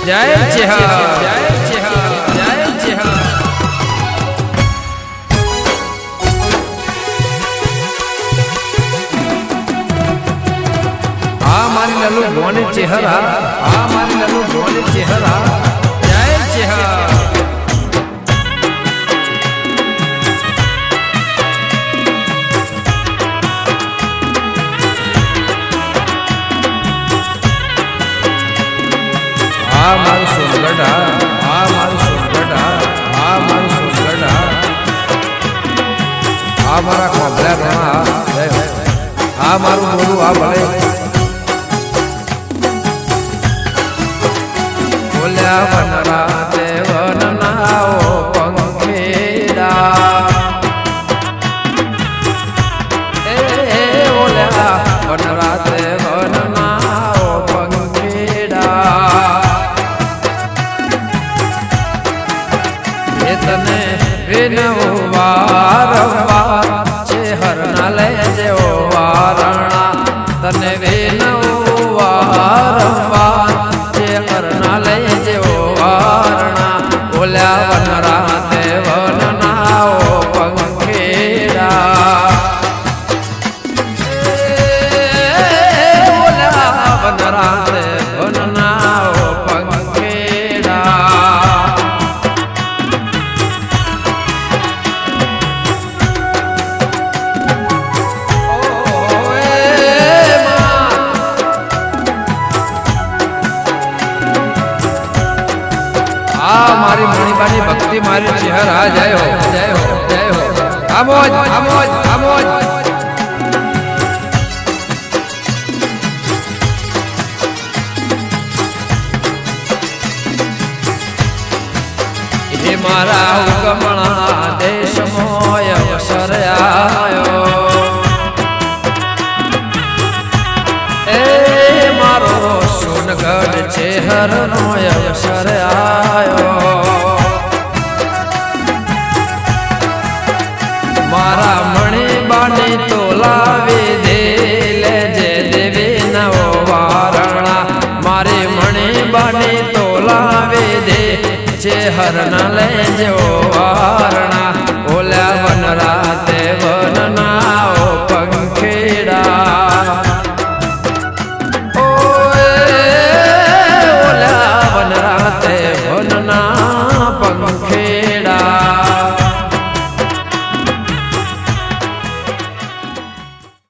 जय जिहा जय जिहा जय जिहा आ मारी लल्लू बोने चेहरा आ मारी लल्लू बोने चेहरा जय जिहा आ मारू सोनगढ़ा आ मारू सोनगढ़ा आ मारू सोनगढ़ा आ मारा खोबला रणा आ मारू बोलू आ भले बोल्या वनरा देवन नाओ पंखेड़ा ए बोल्या वनरा देवन नाओ पंखेड़ा तने विनऊ वारंवार चेहर न ले जो वारणा तने विनऊ वारंवार चेहर न ले जो वारणा बोल्या वनरा देवन नाओ पंखेड़ा बोल्या वनरा देवन नाओ पंखेड़ा मारी मणिबानी भक्ति मारी चेहरा जय हो जय हो जय हो आमोज आमोज आमोज हे मारा हुकमणा देश मोय अवसर आयो ए मारो सोनगढ़ चेहर नो अवसर आयो